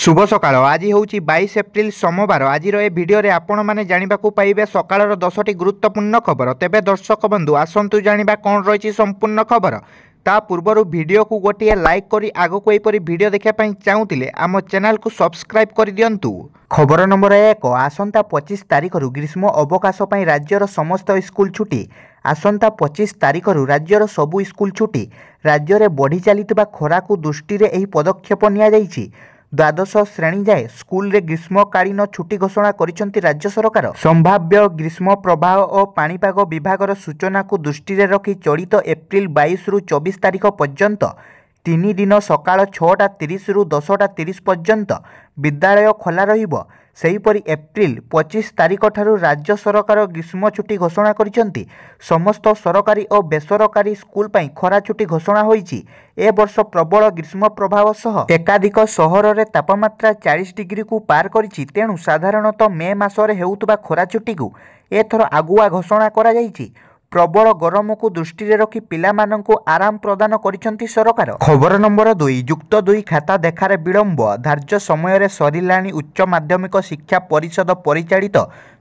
शुभ सकाळ आज हूँ 22 एप्रिल सोमवार। आज भिडियो आपण मैंने जानवाक पाइबे सकाळर 10टी गुरुत्वपूर्ण खबर। तेबे दर्शक बंधु आसतु जानिबा कौन रही संपूर्ण खबर। ता पूर्वर वीडियो को गोटे लाइक करी आगक एपरी वीडियो देखा चाहूले आम चैनल को सब्सक्राइब कर दियंतु। खबर नंबर 1 आसंता 25 तारिख ग्रीष्म अवकाश पर राज्यर समस्त स्कूल छुट्टी। आसंता 25 तारिख राज्यर सबु स्कूल छुट्टी। राज्य में बढ़ी चली खरा को दृष्टि एही पदक्षेप निया जायछि। द्वादश श्रेणी जाए स्कूल रे ग्रीष्मकालीन छुट्टी घोषणा करिसेंति राज्य सरकार। संभाव्य ग्रीष्म प्रवाह और पाणीपाग विभागर सूचना को दृष्टि रे रखी चलित एप्रिल 22 रु 24 तारिख पर्यंत 3 दिन सकाळ 6:30 रु 10:30 पर्यंत विद्यालय खोला रहिबो। सेहीपरि एप्रिल 25 तारिख ठारू राज्य सरकार ग्रीष्म छुट्टी घोषणा करिसेंति। समस्त सरकारी और बेसरकारी स्कूल पई खरा छुट्टी घोषणा होईछि। ए वर्ष प्रबल ग्रीष्म प्रभाव सह एकाधिक सहर रे तापमात्रा 40 डिग्री को पार करिछि। तेणु साधारणतः मे मासरे हेउतबा खरा छुट्टी को एथर आगुआ घोषणा करा जायछि। प्रबल गरम को दृष्टि रे रखी पिलामानंकु आराम प्रदान करिसेंति सरकार। खबर नंबर 2 युक्त 2 खाता देखारे विलंब। धार्य समय रे सरिलाणी उच्च माध्यमिक शिक्षा परिषद परिचालित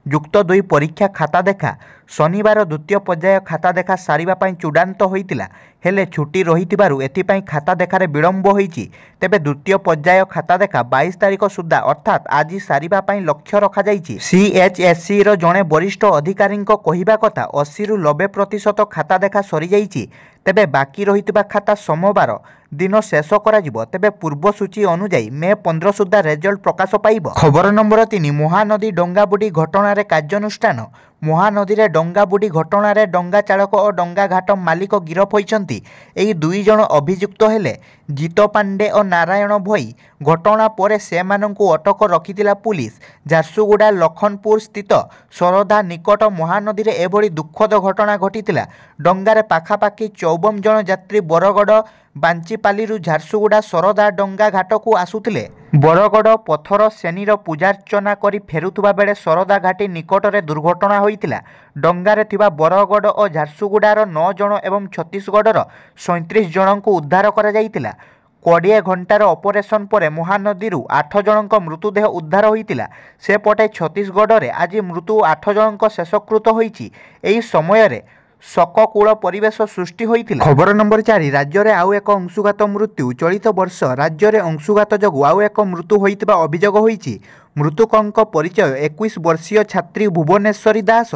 युक्त 2 परीक्षा खाता देखा शनिवार द्वितीय पर्याय खाता देखा सारिबा पई चूड़ांत होइतिला। हेले छुट्टी रहितिबारु एथिपई खाता देखारे विलंब होईछि। तेबे द्वितीय पर्याय खाता देखा 22 तारिख सुद्धा अर्थात आज सारिबा पई लक्ष्य रखा जायछि। सीएचएससी रो जणे वरिष्ठ अधिकारी कहिबा कथा 80 रु 90% खाता देखा सरी जायछि। तेबे बाकी रहितिबा खाता सोमवार दिन शेष करा जिवो। तेबे पूर्व सूची अनुसार मे 15 सुद्धा रिजल्ट प्रकाश पाइबो। खबर नंबर 3 महानदी डंगा बुडी घटना रे कार्यानुष्ठान। महानदी रे डंगा बुडी घटना रे डंगा चालक और डंगा घाट मालिक गिरफ होइछंती। एही दुई जण अभियुक्त हेले जीत पांडे और नारायण भोई। घटना परे से माननकु अटक रखितिला पुलिस। झारसुगुड़ा लखनपुर स्थित सरदा निकट महानदी रे एभली दुखद घटना घटितिला। डंगारे पाखापाखि 54 जण यात्री बरगड़ बांचीपाली झारसुगुड़ा सरदा डंगा घाट को आसुथिले। बरगड़ पथर श्रेणीर पूजार्चना करी फेरुथुबा बेले सरदा घाटी निकट में दुर्घटना होइतिला। डंगारे थिबा बरगड़ और झारसुगुड़ार 9 जण एवं छत्तीसगढ़र 37 जन को उद्धार करा जाइतिला। 20 घंटार ऑपरेशन पर महानदी 8 जनक मृतदेह उद्धार होइतिला। सेपटे छत्तीसगढ़ में आज मृत्यु 8 जनक शेषकृत होइछि। एही समय रे शककूल परिवेश सृष्टि होइतिला। खबर नंबर 4 राज्य में आउ एक अंशुघात मृत्यु। चलित वर्ष राज्य में अंशुघात जगु आउ एक मृत्यु होइतिबा अभियोग होइछि। मृतकंक परिचय 21 वर्षीय छात्री भुवनेश्वरी दास।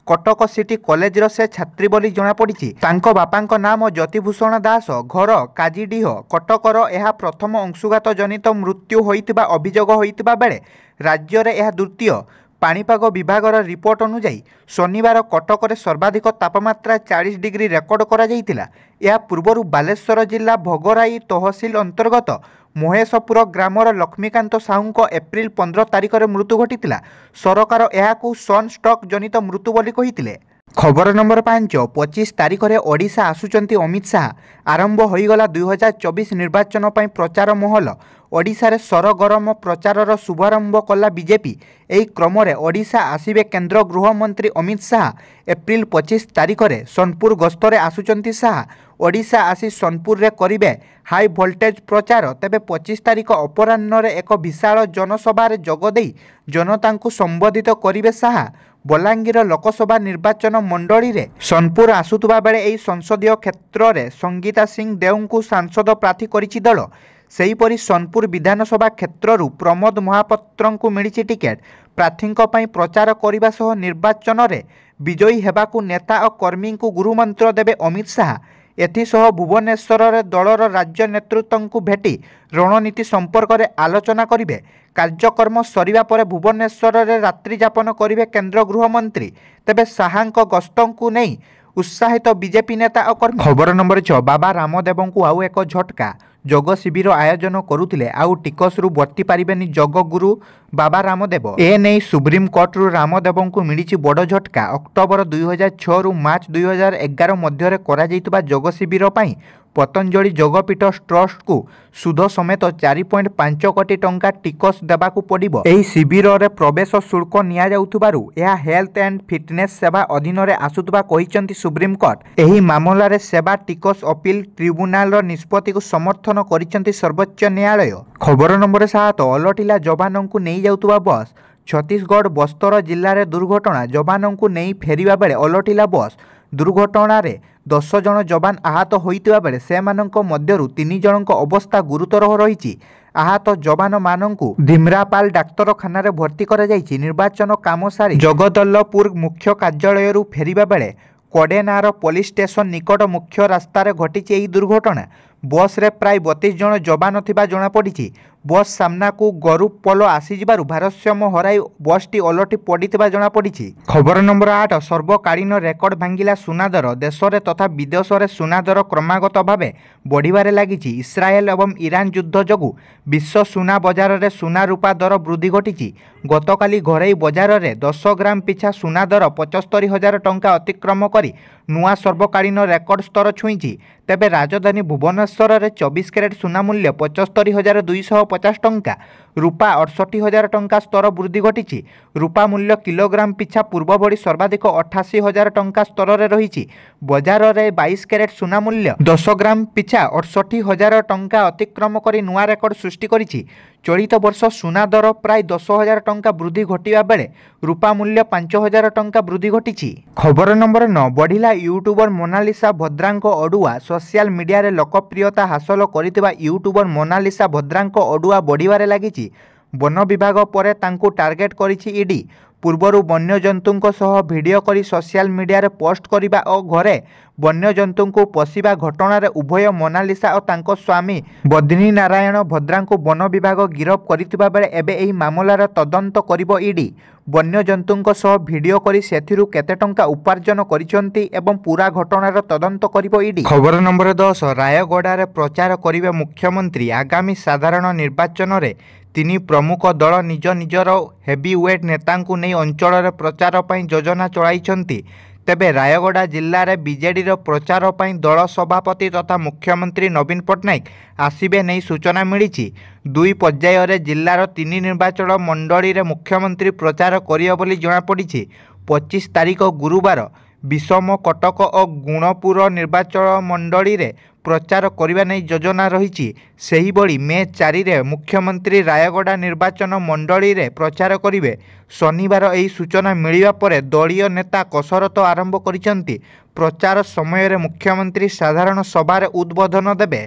कटक सिटी कॉलेज से छात्री बोली जना पड़ी। तांको बापांक नाम ज्योतिभूषण दास। घर काजीडीह कटकर यह प्रथम अंशुघात जनित मृत्यु होइतिबा अभियोग होइतिबा बेले राज्य में यह द्वितीय। पाणीपाग विभागर रिपोर्ट अनुसार शनिवार कटक सर्वाधिक तापमात्रा 40 डिग्री रेकर्ड करा जाइतिला। या पूर्व बालेश्वर जिला भोगराई तहसिल अंतर्गत महेशपुर ग्रामर लक्ष्मीकांत साहू एप्रिल 15 तारिख में मृत्यु घटितिला। सरकार यहाकू सनस्ट्रोक जनित मृत्यु बोली कहितिले। खबर नंबर 5 25 तारिख में ओडिशा आसुचंती अमित शाह। आरंभ होईगला 2024 निर्वाचन पर प्रचार महल। ओडिशा रे सरगरम प्रचारर शुभारंभ कला बीजेपी। एही क्रम रे ओडिशा आसिबे केंद्र गृहमंत्री अमित शाह। एप्रिल 25 तारिख में सोनपुर गस्तरे आसुचंती शाह। ओडिशा आसी सोनपुर रे करिबे हाई वोल्टेज प्रचार। तेबे 25 तारिख अपराह्न रे एक विशाल जनसभा रे जोगदेई जनता को संबोधित करिबे शाह। बलांगीर लोकसभा निर्वाचन मंडली रे सोनपुर आसुतबा बेले एही संसदीय क्षेत्र रे संगीता सिंह देव को सांसद प्रार्थी करिछि दल। सेहीपरि सोनपुर विधानसभा क्षेत्रु प्रमोद महापात्र को मिली टिकेट। प्रार्थी प्रचार करने सह निर्वाचन रे विजयी हेबाकू नेता और कर्मी को गुरुमंत्र देवे अमित शाह। एथिसह भुवनेश्वर रे दलर राज्य नेतृत्व को भेटी रणनीति संपर्क में आलोचना करिवे। कार्यक्रम सरिबा परे भुवनेश्वर रे रात्रि यापन करिवे केंद्र गृहमंत्री। तेबे शाहांक गस्त को नहीं उत्साहित बीजेपी नेता और कर्मी। खबर नंबर 6 बाबा रामदेव को आउ एक झटका। जोग शिविर आयोजन करुथिले आउ टिकसरु वर्ती पारिबेनी जोग गुरु बाबा रामदेव। ए नहीं सुप्रीम कोर्ट रु रामदेव को मिली बड़ झटका। अक्टोबर 2006 रु मार्च 2011 मध्य करा जोग शिविर ପତଞ୍ଜଳି ଯୋଗପୀଠ ଟ୍ରଷ୍ଟକୁ ସୁଧ ସମେତ 4.5 କୋଟି ଟଙ୍କା ଟିକସ ଦେବାକୁ ପଡ଼ିବ। ଏହି ଶିବିରରେ ପ୍ରବେଶ ଶୁଳ୍କ ନିଆଯାଉଥିବାରୁ ଏହା ହେଲ୍ଥ ଆଣ୍ଡ ଫିଟନେସ୍ ସେବା ଅଧୀନରେ ଆସୁଥିବା କହିଛନ୍ତି ସୁପ୍ରିମକୋର୍ଟ। ଏହି ମାମଲାରେ ସେବା ଟିକସ ଅପିଲ ଟ୍ରିବ୍ୟୁନାଲର ନିଷ୍ପତ୍ତିକୁ ସମର୍ଥନ କରିଛନ୍ତି ସର୍ବୋଚ୍ଚ ନ୍ୟାୟାଳୟ। ଖବର ନମ୍ବର 7 ଓଲଟିଲା ଯବାନଙ୍କୁ ନେଇଯାଉଥିବା ବସ୍। ଛତିଶଗଡ଼ ବସ୍ତର ଜିଲ୍ଲାରେ ଦୁର୍ଘଟଣା। ଯବାନଙ୍କୁ ନେଇ ଫେରିବା ବେଳେ ଓଲଟିଲା ବସ୍। ଦୁର୍ଘଟଣାରେ 10 ଜଣ ଯବାନ ଆହତ ହୋଇଥିବା ବେଳେ ସେମାନଙ୍କ ମଧ୍ୟରୁ 3 ଜଣଙ୍କ ଅବସ୍ଥା ଗୁରୁତର ରହିଛି। ଆହତ ଯବାନମାନଙ୍କୁ ଧିମ୍ରାପାଲ ଡାକ୍ତରଖାନାରେ ଭର୍ତ୍ତି କରାଯାଇଛି। ନିର୍ବାଚନ କାମ ସାରି ଜଗଦଲପୁର ମୁଖ୍ୟ କାର୍ଯ୍ୟାଳୟରୁ ଫେରିବା ବେଳେ କୋଡେନାର ପୋଲିସ ଷ୍ଟେସନ ନିକଟ ମୁଖ୍ୟ ରାସ୍ତାରେ ଘଟିଛି ଏହି ଦୁର୍ଘଟଣା। ବସ୍ରେ ପ୍ରାୟ 32 ଜଣ ଯବାନ ଥିବା ଜଣାପଡ଼ିଛି। ବସ୍ ସାମ୍ନାକୁ ଗରୁ ପୋଲ ଆସିଯିବାରୁ ଭାରସାମ୍ୟ ହରାଇ ବସ୍ଟି ଓଲଟି ପଡ଼ିଥିବା ଜଣାପଡ଼ିଛି। ଖବର ନମ୍ବର 8 ସର୍ବକାଳୀନ ରେକର୍ଡ ଭାଙ୍ଗିଲା ସୁନା ଦର। ଦେଶରେ ତଥା ବିଦେଶରେ ସୁନା ଦର କ୍ରମାଗତ ଭାବେ ବଢ଼ିବାରେ ଲାଗିଛି। ଇସ୍ରାଏଲ ଏବଂ ଇରାନ ଯୁଦ୍ଧ ଯୋଗୁଁ ବିଶ୍ୱ ସୁନା ବଜାରରେ ସୁନା ରୂପା ଦର ବୃଦ୍ଧି ଘଟିଛି। ଗତକାଲି ଘରୋଇ ବଜାରରେ 10 ଗ୍ରାମ ପିଛା ସୁନା ଦର 75,000 ଟଙ୍କା ଅତିକ୍ରମ କରି ନୂଆ ସର୍ବକାଳୀନ ରେକର୍ଡ ସ୍ତର ଛୁଇଁଛି। ତେବେ ରାଜଧାନୀ ଭୁବନେଶ୍ୱରରେ 24 କ୍ୟାରେଟ୍ ସୁନା ମୂଲ୍ୟ 75,250 ଟଙ୍କା, ରୂପା 68,000 ଟଙ୍କା ସ୍ତର ବୃଦ୍ଧି ଘଟିଛି। ରୂପା ମୂଲ୍ୟ କିଲୋଗ୍ରାମ ପିଛା ପୂର୍ବ ଭଳି ସର୍ବାଧିକ 88,000 ଟଙ୍କା ସ୍ତରରେ ରହିଛି। ବଜାରରେ 22 କ୍ୟାରେଟ୍ ସୁନା ମୂଲ୍ୟ 10 ଗ୍ରାମ ପିଛା 68,000 ଟଙ୍କା ଅତିକ୍ରମ କରି ନୂଆ ରେକର୍ଡ ସୃଷ୍ଟି କରିଛି। ଚଳିତ ବର୍ଷ ସୁନା ଦର ପ୍ରାୟ 10,000 ଟଙ୍କା ବୃଦ୍ଧି ଘଟିବା ବେଳେ ରୂପା ମୂଲ୍ୟ 5,000 ଟଙ୍କା ବୃଦ୍ଧି ଘଟିଛି। ଖବର ନମ୍ବର 9 ବଢ଼ିଲା ୟୁଟ୍ୟୁବର ମୋନାଲିସା ଭଦ୍ରାଙ୍କ ଅଡ଼ୁଆ। ସୋସିଆଲ ମିଡ଼ିଆରେ ଲୋକପ୍ରିୟତା ହାସଲ କରିଥିବା ୟୁଟ୍ୟୁବର ମୋନାଲିସା ଭଦ୍ରାଙ୍କ ଅଡ଼ୁଆ ବଢ଼ିବାରେ ଲାଗିଛି। ବନ ବିଭାଗ ପରେ ତାଙ୍କୁ ଟାର୍ଗେଟ କରିଛି ଇଡି। ପୂର୍ବରୁ ବନ୍ୟଜନ୍ତୁଙ୍କ ସହ ଭିଡ଼ିଓ କରି ସୋସିଆଲ ମିଡ଼ିଆରେ ପୋଷ୍ଟ କରିବା ଓ ଘରେ ବନ୍ୟଜନ୍ତୁଙ୍କୁ ପୋଷିବା ଘଟଣାରେ ଉଭୟ ମୋନାଲିସା ଓ ତାଙ୍କ ସ୍ୱାମୀ ବଦ୍ରି ନାରାୟଣ ଭଦ୍ରାଙ୍କୁ ବନ ବିଭାଗ ଗିରଫ କରିଥିବା ବେଳେ ଏବେ ଏହି ମାମଲାର ତଦନ୍ତ କରିବ ଇଡି। ବନ୍ୟଜନ୍ତୁଙ୍କ ସହ ଭିଡ଼ିଓ କରି ସେଥିରୁ କେତେ ଟଙ୍କା ଉପାର୍ଜନ କରିଛନ୍ତି ଏବଂ ପୂରା ଘଟଣାର ତଦନ୍ତ କରିବ ଇଡି। ଖବର ନମ୍ବର 10 ରାୟଗଡ଼ାରେ ପ୍ରଚାର କରିବେ ମୁଖ୍ୟମନ୍ତ୍ରୀ। ଆଗାମୀ ସାଧାରଣ ନିର୍ବାଚନରେ 3 ପ୍ରମୁଖ ଦଳ ନିଜ ନିଜର ହେଭିୱେଟ୍ ନେତାଙ୍କୁ ନେଇ ଅଞ୍ଚଳରେ ପ୍ରଚାର ପାଇଁ ଯୋଜନା ଚଳାଇଛନ୍ତି। ତେବେ ରାୟଗଡ଼ା ଜିଲ୍ଲାରେ ବିଜେଡିର ପ୍ରଚାର ପାଇଁ ଦଳ ସଭାପତି ତଥା ମୁଖ୍ୟମନ୍ତ୍ରୀ ନବୀନ ପଟ୍ଟନାୟକ ଆସିବେ ନେଇ ସୂଚନା ମିଳିଛି। 2 ପର୍ଯ୍ୟାୟରେ ଜିଲ୍ଲାର 3 ନିର୍ବାଚନ ମଣ୍ଡଳୀରେ ମୁଖ୍ୟମନ୍ତ୍ରୀ ପ୍ରଚାର କରିବେ ବୋଲି ଜଣାପଡ଼ିଛି। 25 ତାରିଖ ଗୁରୁବାର ବିଷମ କଟକ ଓ ଗୁଣପୁର ନିର୍ବାଚନ ମଣ୍ଡଳୀରେ ପ୍ରଚାର କରିବା ନେଇ ଯୋଜନା ରହିଛି। ସେହିଭଳି ମେ 4ରେ ମୁଖ୍ୟମନ୍ତ୍ରୀ ରାୟଗଡ଼ା ନିର୍ବାଚନ ମଣ୍ଡଳୀରେ ପ୍ରଚାର କରିବେ। ଶନିବାର ଏହି ସୂଚନା ମିଳିବା ପରେ ଦଳୀୟ ନେତା କସରତ ଆରମ୍ଭ କରିଛନ୍ତି। ପ୍ରଚାର ସମୟରେ ମୁଖ୍ୟମନ୍ତ୍ରୀ ସାଧାରଣ ସଭାରେ ଉଦ୍ବୋଧନ ଦେବେ।